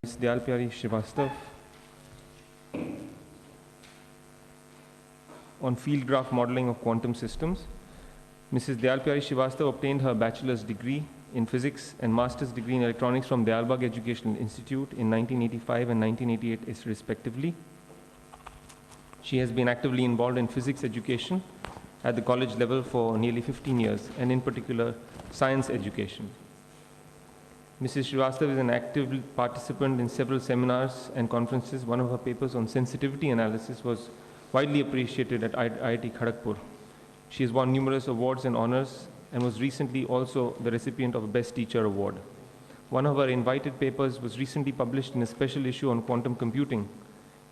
Ms. Dayal Pyari Srivastav on field graph modeling of quantum systems. Mrs. Dayal Pyari Srivastav obtained her bachelor's degree in physics and master's degree in electronics from Dayalbagh Educational Institute in 1985 and 1988 respectively. She has been actively involved in physics education at the college level for nearly 15 years, and in particular, science education. Mrs. Srivastav is an active participant in several seminars and conferences. One of her papers on sensitivity analysis was widely appreciated at IIT Kharagpur. She has won numerous awards and honors and was recently also the recipient of a Best Teacher Award. One of her invited papers was recently published in a special issue on quantum computing,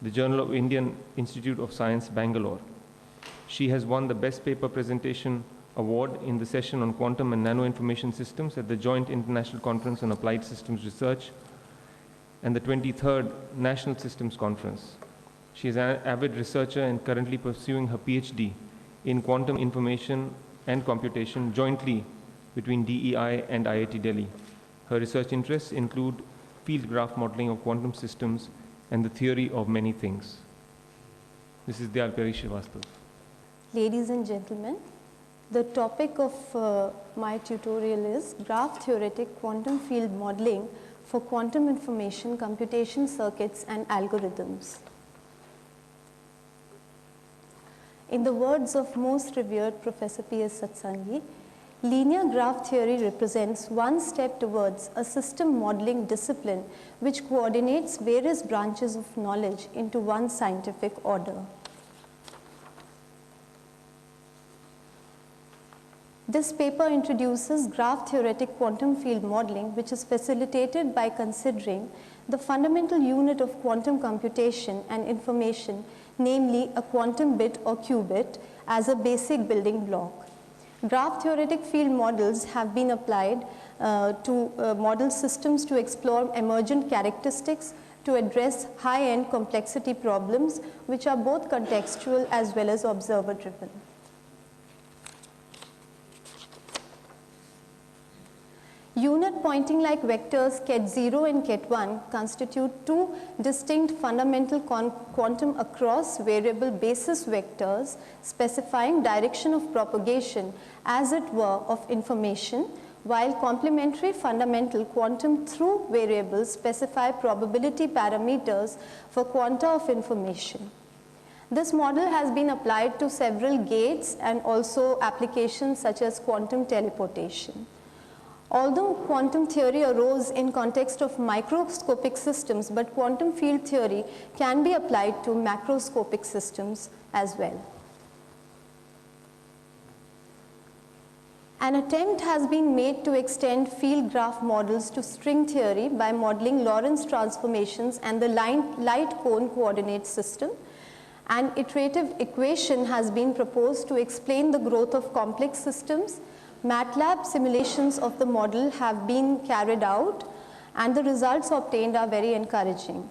the Journal of Indian Institute of Science, Bangalore. She has won the Best Paper Presentation Award in the session on quantum and nano-information systems at the Joint International Conference on Applied Systems Research and the 23rd National Systems Conference. She is an avid researcher and currently pursuing her PhD in quantum information and computation jointly between DEI and IIT Delhi. Her research interests include field graph modeling of quantum systems and the theory of many things. This is Dayal Pyari Srivastav. Ladies and gentlemen, the topic of my tutorial is graph theoretic quantum field modeling for quantum information, computation circuits and algorithms. In the words of most revered Professor P.S. Satsangi, linear graph theory represents one step towards a system modeling discipline which coordinates various branches of knowledge into one scientific order. This paper introduces graph theoretic quantum field modeling, which is facilitated by considering the fundamental unit of quantum computation and information, namely a quantum bit or qubit, as a basic building block. Graph theoretic field models have been applied to model systems to explore emergent characteristics to address high-end complexity problems, which are both contextual as well as observer-driven. Unit pointing like vectors ket0 and ket1 constitute two distinct fundamental quantum across variable basis vectors specifying direction of propagation, as it were, of information, while complementary fundamental quantum through variables specify probability parameters for quanta of information. This model has been applied to several gates and also applications such as quantum teleportation. Although quantum theory arose in context of microscopic systems, but quantum field theory can be applied to macroscopic systems as well. An attempt has been made to extend field graph models to string theory by modeling Lorentz transformations and the light cone coordinate system. An iterative equation has been proposed to explain the growth of complex systems. MATLAB simulations of the model have been carried out and the results obtained are very encouraging.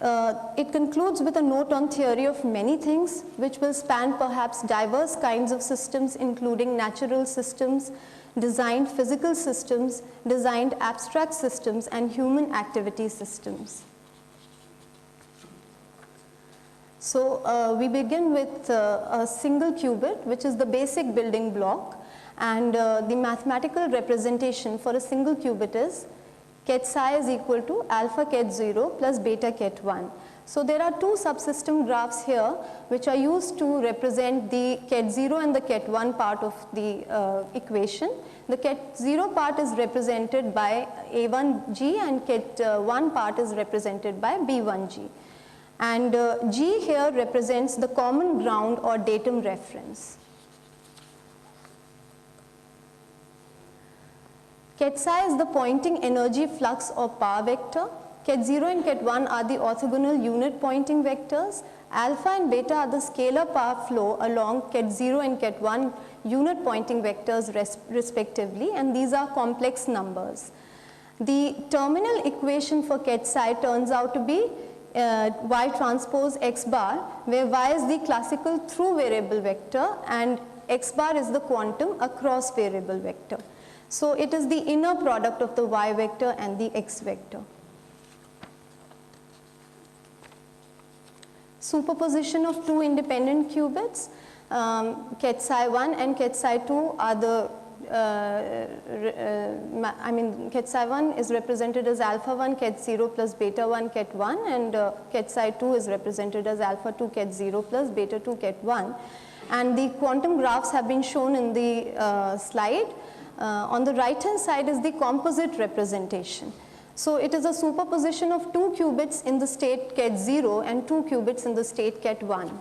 It concludes with a note on theory of many things, which will span perhaps diverse kinds of systems, including natural systems, designed physical systems, designed abstract systems, and human activity systems. So we begin with a single qubit, which is the basic building block. And the mathematical representation for a single qubit is ket psi is equal to alpha ket 0 plus beta ket 1. So there are two subsystem graphs here which are used to represent the ket 0 and the ket 1 part of the equation. The ket 0 part is represented by A1G and ket 1 part is represented by B1G. And G here represents the common ground or datum reference. Ket psi is the Poynting energy flux or power vector. Ket 0 and ket 1 are the orthogonal unit Poynting vectors. Alpha and beta are the scalar power flow along ket 0 and ket 1 unit Poynting vectors respectively, and these are complex numbers. The terminal equation for ket psi turns out to be y transpose x bar, where y is the classical through variable vector and x bar is the quantum across variable vector. So it is the inner product of the y vector and the x vector. superposition of two independent qubits. Ket psi 1 and ket psi 2 are the ket psi 1 is represented as alpha 1 ket 0 plus beta 1 ket 1, and ket psi 2 is represented as alpha 2 ket 0 plus beta 2 ket 1. And the quantum graphs have been shown in the slide. On the right hand side is the composite representation. So it is a superposition of two qubits in the state ket 0 and two qubits in the state ket 1.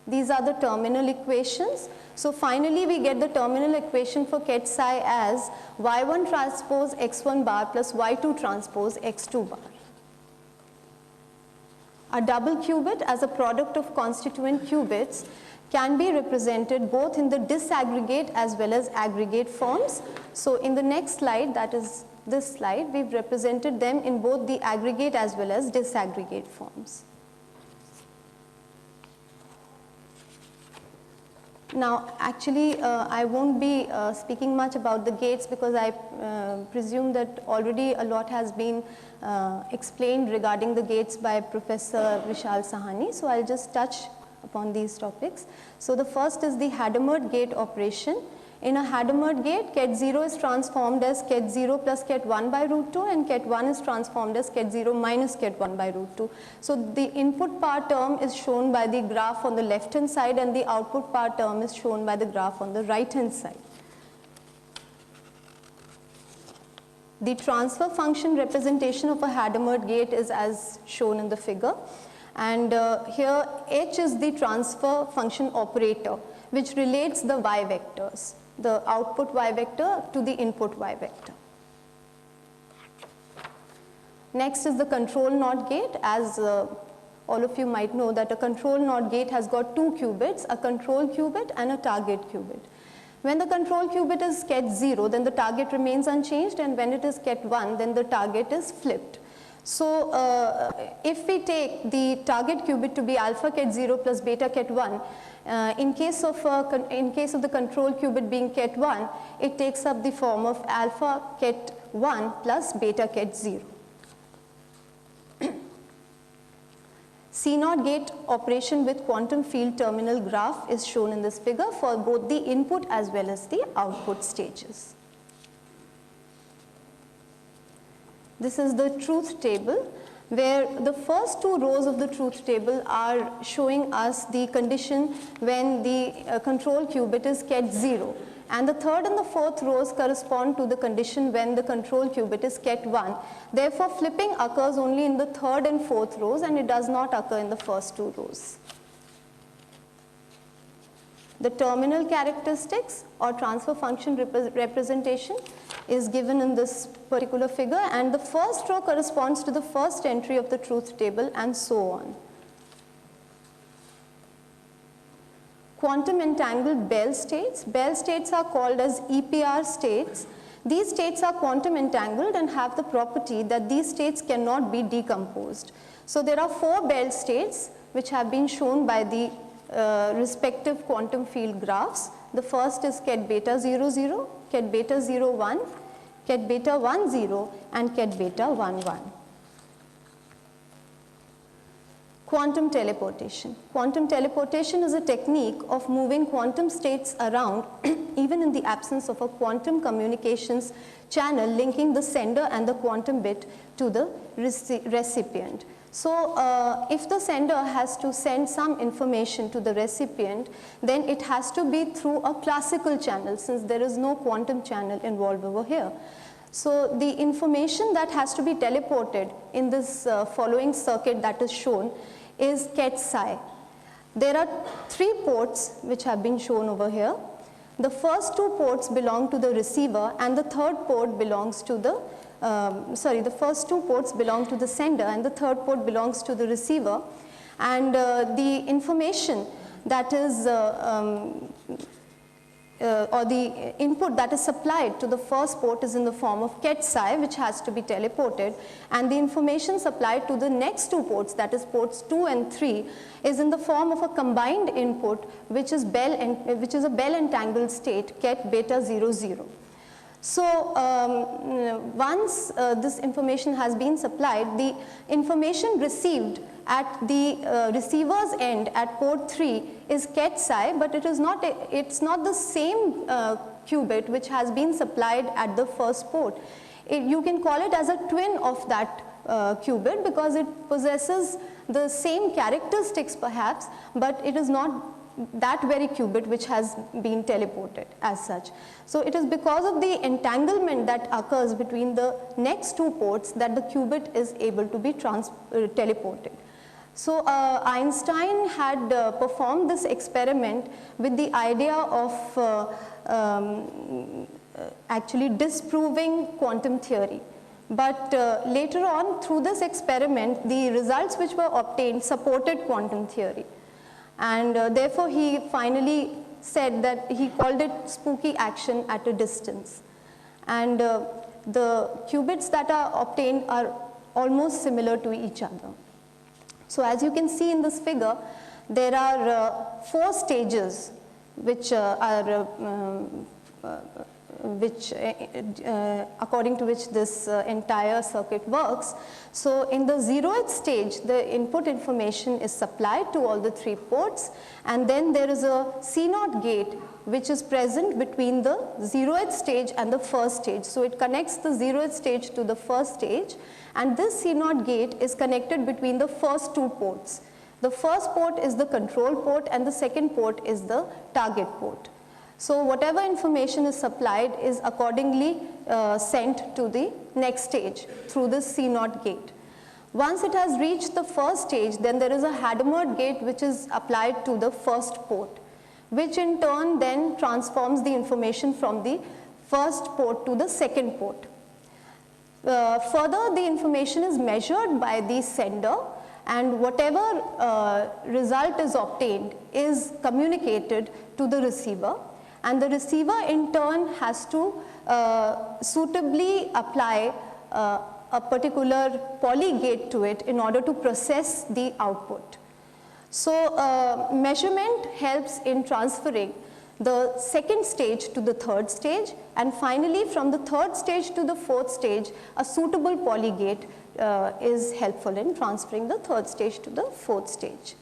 These are the terminal equations. So finally we get the terminal equation for ket psi as y1 transpose x1 bar plus y2 transpose x2 bar. A double qubit as a product of constituent qubits can be represented both in the disaggregate as well as aggregate forms. So in the next slide, that is this slide, we've represented them in both the aggregate as well as disaggregate forms. Now actually I won't be speaking much about the gates because I presume that already a lot has been explained regarding the gates by Professor Vishal Sahani. So I'll just touch upon these topics. So the first is the Hadamard gate operation. In a Hadamard gate, ket 0 is transformed as ket 0 plus ket 1 by root 2, and ket 1 is transformed as ket 0 minus ket 1 by root 2. So the input power term is shown by the graph on the left hand side, and the output power term is shown by the graph on the right hand side. The transfer function representation of a Hadamard gate is as shown in the figure, and here H is the transfer function operator which relates the y vectors, the output y vector to the input y vector. Next is the control NOT gate. As all of you might know that a control NOT gate has got two qubits, a control qubit and a target qubit. When the control qubit is ket 0, then the target remains unchanged, and when it is ket 1, then the target is flipped. So if we take the target qubit to be alpha ket 0 plus beta ket 1, in case of the control qubit being ket 1, it takes up the form of alpha ket 1 plus beta ket 0. C0 gate operation with quantum field terminal graph is shown in this figure for both the input as well as the output stages. This is the truth table, where the first two rows of the truth table are showing us the condition when the control qubit is ket 0, and the third and the fourth rows correspond to the condition when the control qubit is ket 1. Therefore, flipping occurs only in the third and fourth rows, and it does not occur in the first two rows. The terminal characteristics or transfer function representation is given in this particular figure, and the first row corresponds to the first entry of the truth table, and so on. Quantum entangled Bell states. Bell states are called as EPR states. These states are quantum entangled and have the property that these states cannot be decomposed. So there are four Bell states which have been shown by the respective quantum field graphs. The first is ket beta 0 0, ket beta 0 1, ket beta 1 0, and ket beta 1 1. Quantum teleportation. Quantum teleportation is a technique of moving quantum states around even in the absence of a quantum communications channel linking the sender and the quantum bit to the recipient. So if the sender has to send some information to the recipient, then it has to be through a classical channel, since there is no quantum channel involved over here. So the information that has to be teleported in this following circuit that is shown is ket psi. There are three ports which have been shown over here. The first two ports belong to the receiver, and the third port belongs to the the first two ports belong to the sender, and the third port belongs to the receiver. And the information that is or the input that is supplied to the first port is in the form of ket psi, which has to be teleported, and the information supplied to the next two ports, that is ports 2 and 3, is in the form of a combined input which is a Bell entangled state ket beta 0 0. So once this information has been supplied, the information received at the receiver's end at port 3 is ket psi, but it's not the same qubit which has been supplied at the first port. You can call it as a twin of that qubit because it possesses the same characteristics perhaps, but it is not that very qubit which has been teleported as such. So it is because of the entanglement that occurs between the next two ports that the qubit is able to be teleported. So Einstein had performed this experiment with the idea of actually disproving quantum theory. But later on, through this experiment, the results which were obtained supported quantum theory. And therefore, he finally said that he called it spooky action at a distance. And the qubits that are obtained are almost similar to each other. So as you can see in this figure, there are 4 stages which according to which this entire circuit works. So in the 0th stage, the input information is supplied to all the 3 ports, and then there is a C0 gate which is present between the 0th stage and the first stage. So it connects the 0th stage to the first stage, and this C0 gate is connected between the first 2 ports. The first port is the control port and the second port is the target port. So whatever information is supplied is accordingly sent to the next stage through this C0 gate. Once it has reached the first stage, then there is a Hadamard gate which is applied to the first port, which in turn then transforms the information from the first port to the second port. Further, the information is measured by the sender, and whatever result is obtained is communicated to the receiver, and the receiver in turn has to suitably apply a particular poly gate to it in order to process the output. So measurement helps in transferring the second stage to the third stage, and finally from the third stage to the fourth stage, a suitable poly gate is helpful in transferring the third stage to the fourth stage.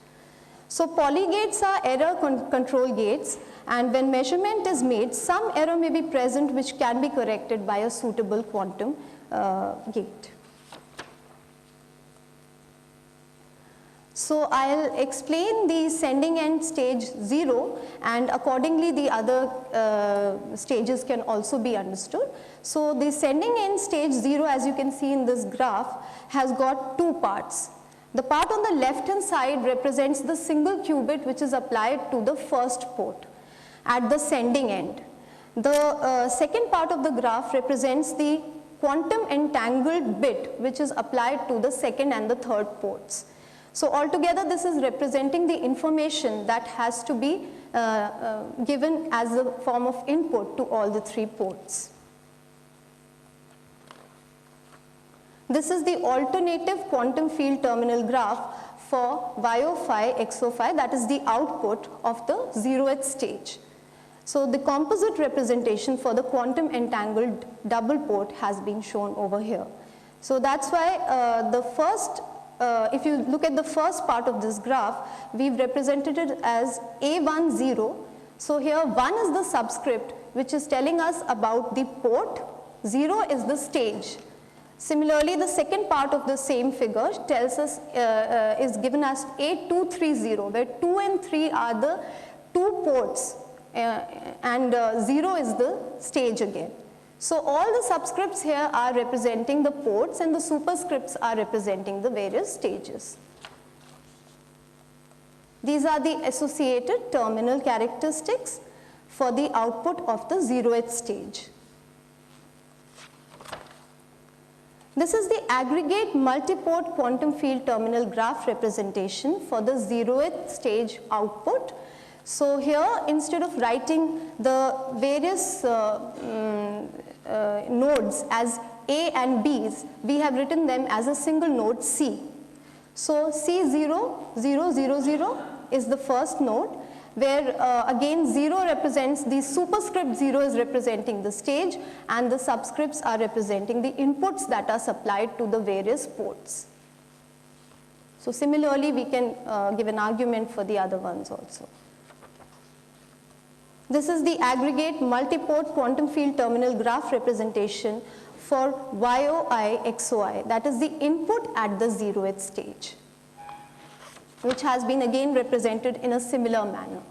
So poly gates are error control gates, and when measurement is made, some error may be present which can be corrected by a suitable quantum gate. So I'll explain the sending end stage 0, and accordingly the other stages can also be understood. So the sending end stage 0, as you can see in this graph, has got 2 parts. The part on the left hand side represents the single qubit which is applied to the first port at the sending end. The second part of the graph represents the quantum entangled bit which is applied to the second and the third ports. So altogether this is representing the information that has to be given as a form of input to all the 3 ports. This is the alternative quantum field terminal graph for YO phi, XO phi, that is the output of the 0th stage. So the composite representation for the quantum entangled double port has been shown over here. So that's why the first, if you look at the first part of this graph, we've represented it as A10. So here 1 is the subscript which is telling us about the port, 0 is the stage. Similarly, the second part of the same figure tells us, is given as A230, where 2 and 3 are the 2 ports and 0 is the stage again. So all the subscripts here are representing the ports and the superscripts are representing the various stages. These are the associated terminal characteristics for the output of the 0th stage. This is the aggregate multiport quantum field terminal graph representation for the 0th stage output. So here, instead of writing the various nodes as A and B's, we have written them as a single node C. So C0, 0, 0, 0 is the first node, where again 0 represents, the superscript 0 is representing the stage and the subscripts are representing the inputs that are supplied to the various ports. So similarly, we can give an argument for the other ones also. This is the aggregate multi-port quantum field terminal graph representation for YOI XOI, that is the input at the 0th stage, which has been again represented in a similar manner.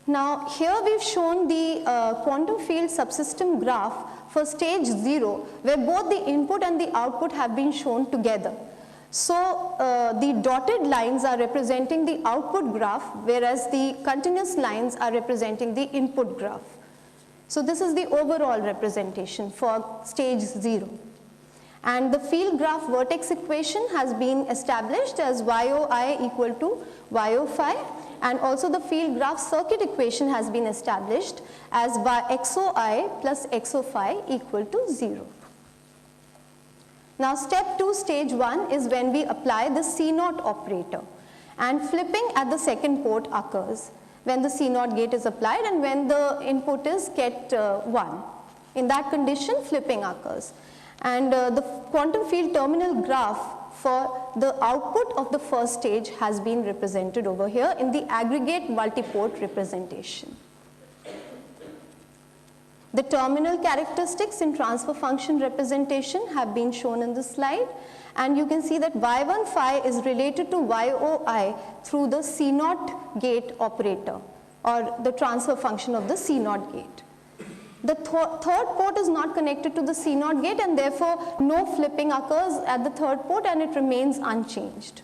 Now here we've shown the quantum field subsystem graph for stage 0, where both the input and the output have been shown together. So the dotted lines are representing the output graph, whereas the continuous lines are representing the input graph. So this is the overall representation for stage 0. And the field graph vertex equation has been established as YOI equal to YO phi, and also the field graph circuit equation has been established as XOI plus XO phi equal to 0. Now step 2, stage 1 is when we apply the C0 operator, and flipping at the second port occurs when the C0 gate is applied and when the input is ket 1. In that condition, flipping occurs. And the quantum field terminal graph for the output of the first stage has been represented over here in the aggregate multi-port representation. The terminal characteristics in transfer function representation have been shown in the slide, and you can see that Y1 phi is related to YOI through the C0 gate operator, or the transfer function of the C0 gate. The third port is not connected to the C0 gate, and therefore no flipping occurs at the third port and it remains unchanged.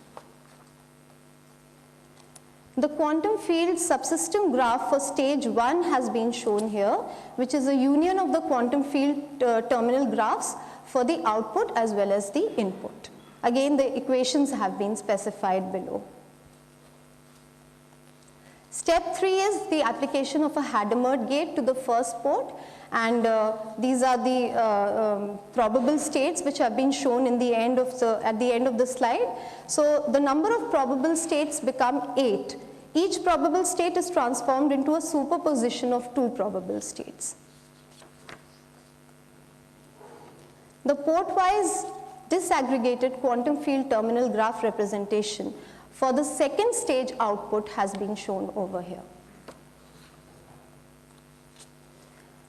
The quantum field subsystem graph for stage 1 has been shown here, which is a union of the quantum field terminal graphs for the output as well as the input. Again, the equations have been specified below. Step 3 is the application of a Hadamard gate to the first port, and these are the probable states which have been shown in the end of at the end of the slide. So the number of probable states become 8. Each probable state is transformed into a superposition of 2 probable states. The port-wise disaggregated quantum field terminal graph representation for the second stage output has been shown over here.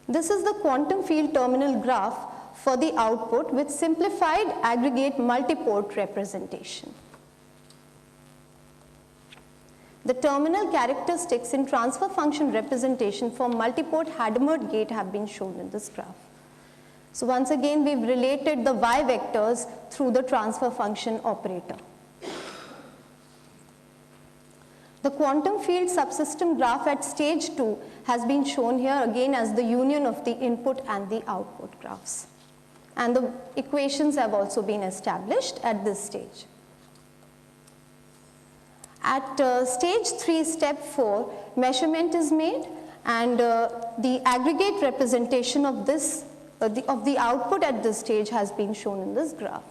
This is the quantum field terminal graph for the output with simplified aggregate multi-port representation. The terminal characteristics in transfer function representation for multi-port Hadamard gate have been shown in this graph. So once again, we've related the y vectors through the transfer function operator. The quantum field subsystem graph at stage 2 has been shown here again as the union of the input and the output graphs. And the equations have also been established at this stage. At stage 3, step 4, measurement is made, and the aggregate representation of this of the output at this stage has been shown in this graph.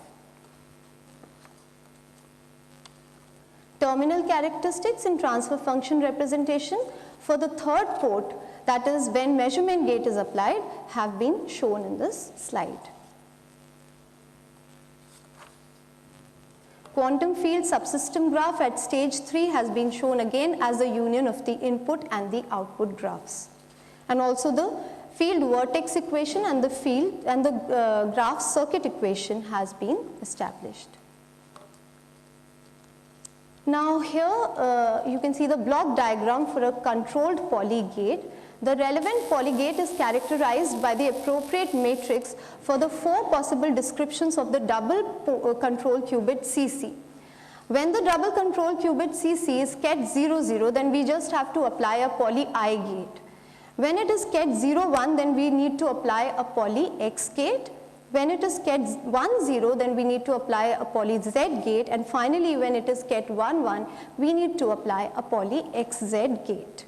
Terminal characteristics in transfer function representation for the third port, that is when measurement gate is applied, have been shown in this slide. Quantum field subsystem graph at stage 3 has been shown again as a union of the input and the output graphs. And also the field vertex equation and the field and the graph circuit equation has been established. Now here you can see the block diagram for a controlled poly gate. The relevant poly gate is characterized by the appropriate matrix for the 4 possible descriptions of the double control qubit CC. When the double control qubit CC is ket 00, then we just have to apply a poly I gate. When it is ket 01, then we need to apply a poly X gate. When it is ket 10, then we need to apply a poly Z gate, and finally when it is ket 11, we need to apply a poly XZ gate.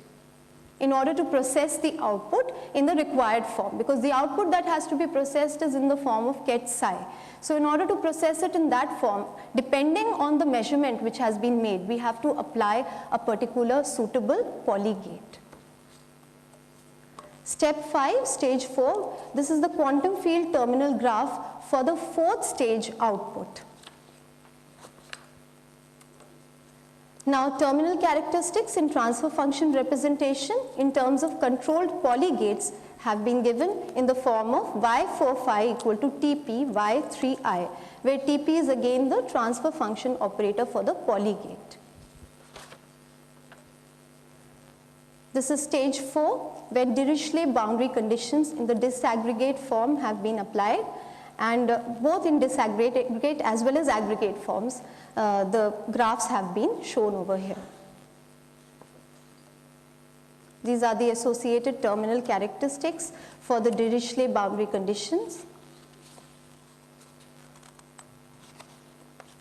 in order to process the output in the required form, because the output that has to be processed is in the form of ket psi. So in order to process it in that form, depending on the measurement which has been made, we have to apply a particular suitable Pauli gate. Step 5, stage 4, this is the quantum field terminal graph for the fourth stage output. Now, terminal characteristics in transfer function representation in terms of controlled Pauli gates have been given in the form of y4 phi equal to Tp y3i, where Tp is again the transfer function operator for the Pauli gate. This is stage 4, where Dirichlet boundary conditions in the disaggregate form have been applied, and both in disaggregate as well as aggregate forms, the graphs have been shown over here. These are the associated terminal characteristics for the Dirichlet boundary conditions.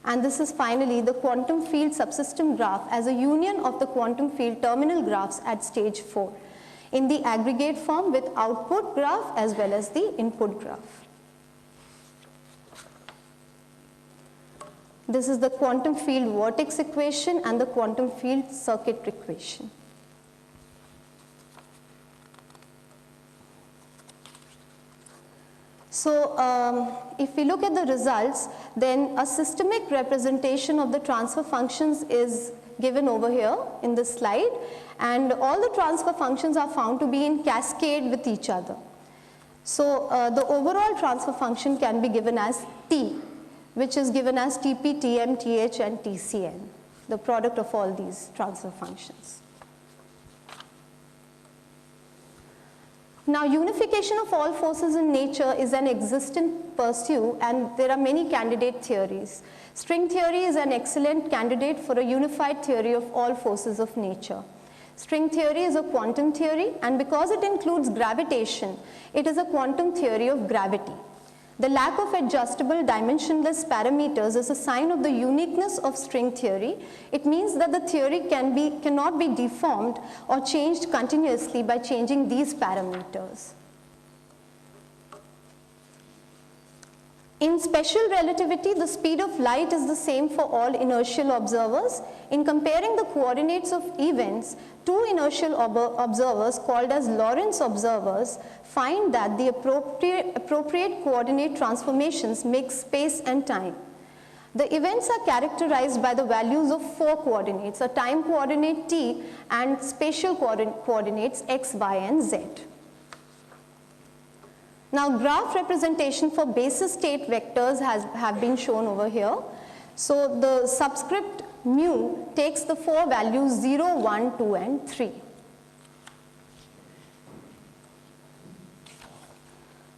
And this is finally the quantum field subsystem graph as a union of the quantum field terminal graphs at stage 4 in the aggregate form with output graph as well as the input graph. This is the quantum field vortex equation and the quantum field circuit equation. So if we look at the results, then a systemic representation of the transfer functions is given over here in this slide, and all the transfer functions are found to be in cascade with each other. So the overall transfer function can be given as T, which is given as Tp, Tm, Th and Tcn, the product of all these transfer functions. Now, unification of all forces in nature is an existent pursuit, and there are many candidate theories. String theory is an excellent candidate for a unified theory of all forces of nature. String theory is a quantum theory, and because it includes gravitation, it is a quantum theory of gravity. The lack of adjustable dimensionless parameters is a sign of the uniqueness of string theory. It means that the theory cannot be deformed or changed continuously by changing these parameters. In special relativity, the speed of light is the same for all inertial observers. In comparing the coordinates of events, two inertial observers called as Lorentz observers find that the appropriate coordinate transformations make space and time. The events are characterized by the values of four coordinates, a time coordinate t and spatial coordinates x, y and z. Now, graph representation for basis state vectors have been shown over here. So the subscript mu takes the four values 0, 1, 2 and 3.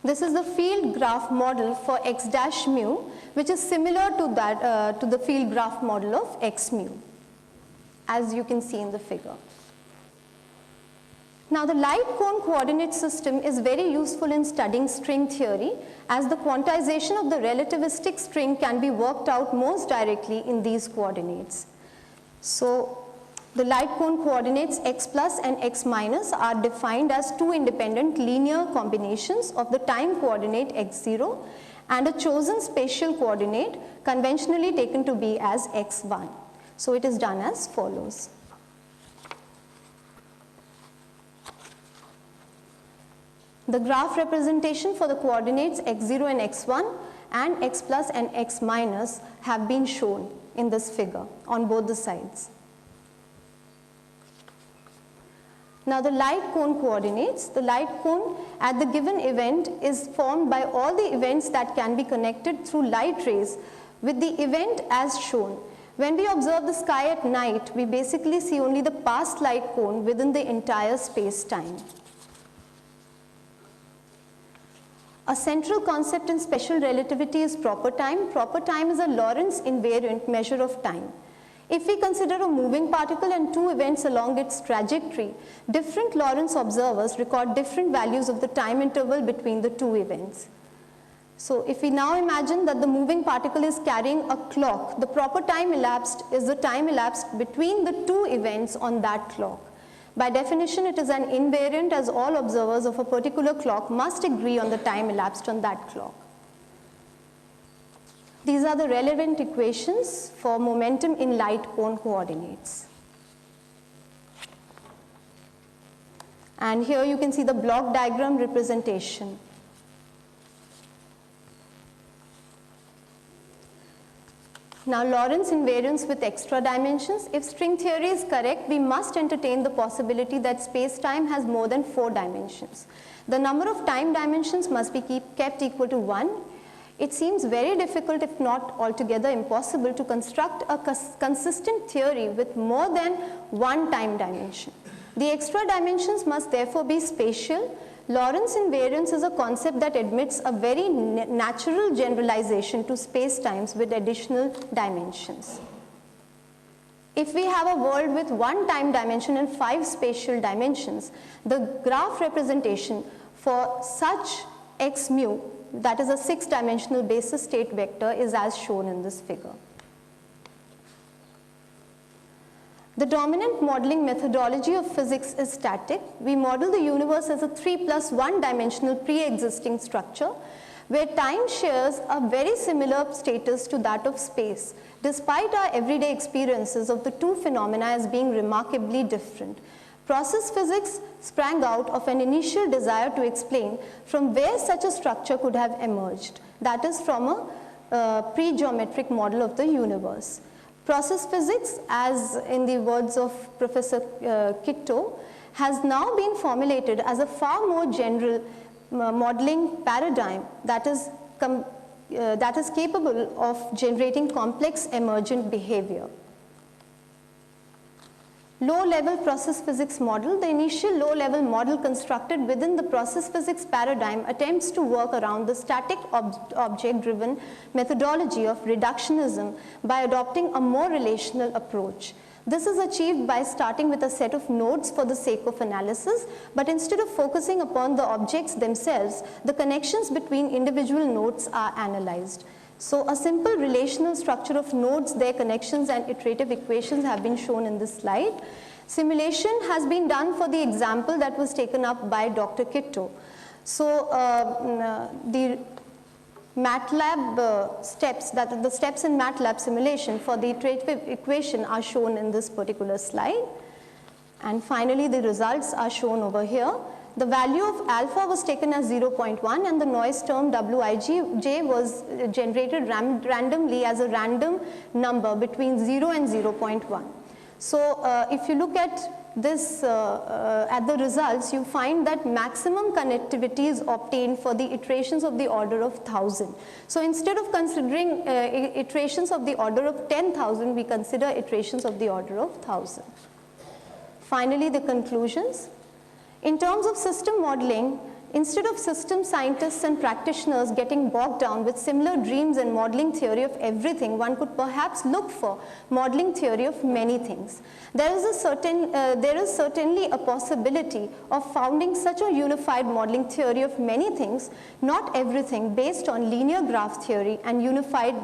This is the field graph model for x dash mu, which is similar to that to the field graph model of x mu, as you can see in the figure. Now, the light cone coordinate system is very useful in studying string theory, as the quantization of the relativistic string can be worked out most directly in these coordinates. So, the light cone coordinates x plus and x minus are defined as two independent linear combinations of the time coordinate x0 and a chosen spatial coordinate conventionally taken to be as x1. So, it is done as follows. The graph representation for the coordinates x0 and x1 and x plus and x minus have been shown in this figure on both the sides. Now, the light cone coordinates, the light cone at the given event is formed by all the events that can be connected through light rays with the event as shown. When we observe the sky at night, we basically see only the past light cone within the entire space-time. A central concept in special relativity is proper time. Proper time is a Lorentz invariant measure of time. If we consider a moving particle and two events along its trajectory, different Lorentz observers record different values of the time interval between the two events. So, if we now imagine that the moving particle is carrying a clock, the proper time elapsed is the time elapsed between the two events on that clock. By definition, it is an invariant as all observers of a particular clock must agree on the time elapsed on that clock. These are the relevant equations for momentum in light cone coordinates. And here you can see the block diagram representation. Now, Lorentz invariance with extra dimensions. If string theory is correct, we must entertain the possibility that space-time has more than 4 dimensions. The number of time dimensions must be kept equal to 1. It seems very difficult, if not altogether impossible, to construct a consistent theory with more than 1 time dimension. The extra dimensions must therefore be spatial. Lorentz invariance is a concept that admits a very natural generalization to space-times with additional dimensions. If we have a world with 1 time dimension and 5 spatial dimensions, the graph representation for such x mu, that is a 6-dimensional basis state vector, is as shown in this figure. The dominant modeling methodology of physics is static. We model the universe as a 3+1 dimensional pre-existing structure where time shares a very similar status to that of space, despite our everyday experiences of the two phenomena as being remarkably different. Process physics sprang out of an initial desire to explain from where such a structure could have emerged, that is from a pre-geometric model of the universe. Process physics, as in the words of Professor Kitto, has now been formulated as a far more general modeling paradigm that is capable of generating complex emergent behavior. Low-level process physics model. The initial low-level model constructed within the process physics paradigm attempts to work around the static object-driven methodology of reductionism by adopting a more relational approach. This is achieved by starting with a set of nodes for the sake of analysis, but instead of focusing upon the objects themselves, the connections between individual nodes are analyzed. So a simple relational structure of nodes, their connections and iterative equations have been shown in this slide. Simulation has been done for the example that was taken up by Dr. Kitto. So the MATLAB steps, that the steps in MATLAB simulation for the iterative equation are shown in this particular slide. And finally, the results are shown over here. The value of alpha was taken as 0.1 and the noise term Wij was generated randomly as a random number between 0 and 0.1. So if you look at this, at the results, you find that maximum connectivity is obtained for the iterations of the order of 1000. So instead of considering iterations of the order of 10,000, we consider iterations of the order of 1000. Finally, the conclusions. In terms of system modeling, instead of system scientists and practitioners getting bogged down with similar dreams and modeling theory of everything, one could perhaps look for modeling theory of many things. There is certainly a possibility of founding such a unified modeling theory of many things, not everything, based on linear graph theory and unified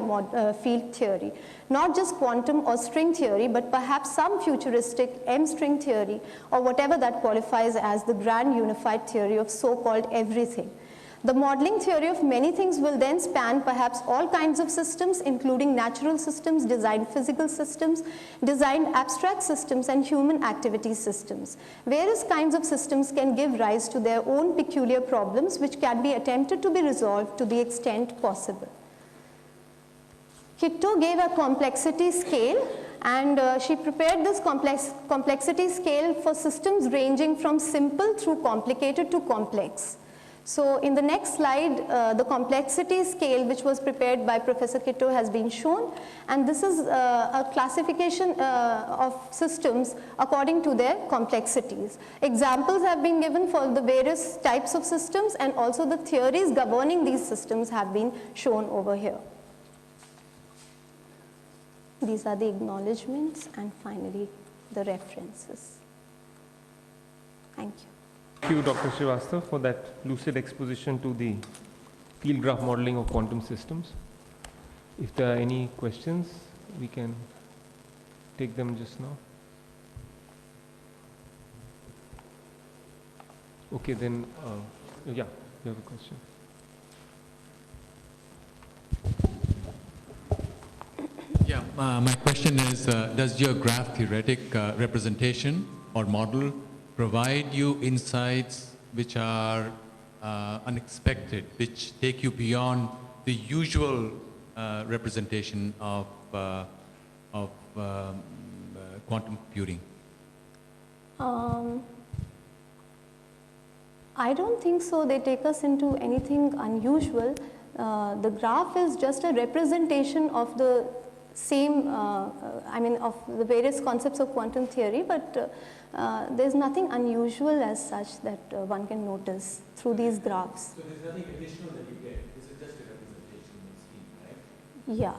field theory. Not just quantum or string theory, but perhaps some futuristic M-string theory or whatever that qualifies as the grand unified theory of so-called everything. The modeling theory of many things will then span perhaps all kinds of systems, including natural systems, designed physical systems, designed abstract systems, and human activity systems. Various kinds of systems can give rise to their own peculiar problems, which can be attempted to be resolved to the extent possible. Kitto gave a complexity scale, and she prepared this complexity scale for systems ranging from simple through complicated to complex. So in the next slide, the complexity scale which was prepared by Professor Kitto has been shown, and this is a classification of systems according to their complexities. Examples have been given for the various types of systems, and also the theories governing these systems have been shown over here. These are the acknowledgements and finally the references. Thank you. Thank you, Dr. Srivastava, for that lucid exposition to the field graph modeling of quantum systems. If there are any questions, we can take them just now. Okay, then, yeah, you have a question. Yeah, my question is, does your graph theoretic representation or model provide you insights which are unexpected, which take you beyond the usual representation of quantum computing? I don't think so. They take us into anything unusual. The graph is just a representation of the same, of the various concepts of quantum theory, but there's nothing unusual as such that one can notice through these graphs. So there's nothing additional that you get. This is just a representation scheme, right? Yeah.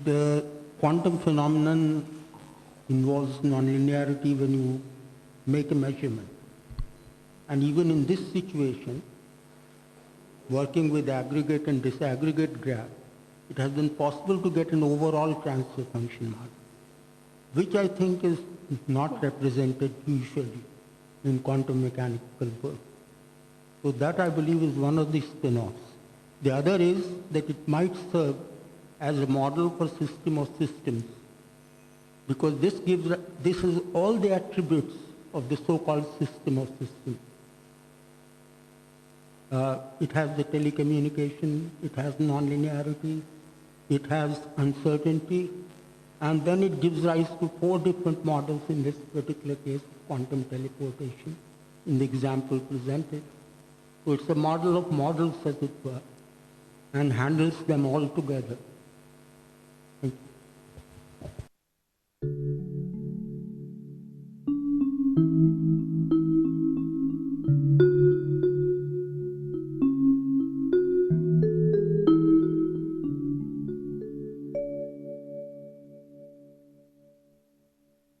The quantum phenomenon involves nonlinearity when you make a measurement. And even in this situation, working with aggregate and disaggregate graph, it has been possible to get an overall transfer function model, which I think is not represented usually in quantum mechanical work. So that, I believe, is one of the spin-offs. The other is that it might serve as a model for system of systems, because this is all the attributes of the so-called system of systems. It has the telecommunication, it has nonlinearity, it has uncertainty, and then it gives rise to 4 different models in this particular case, quantum teleportation, in the example presented. So it's a model of models, as it were, and handles them all together. Thank you.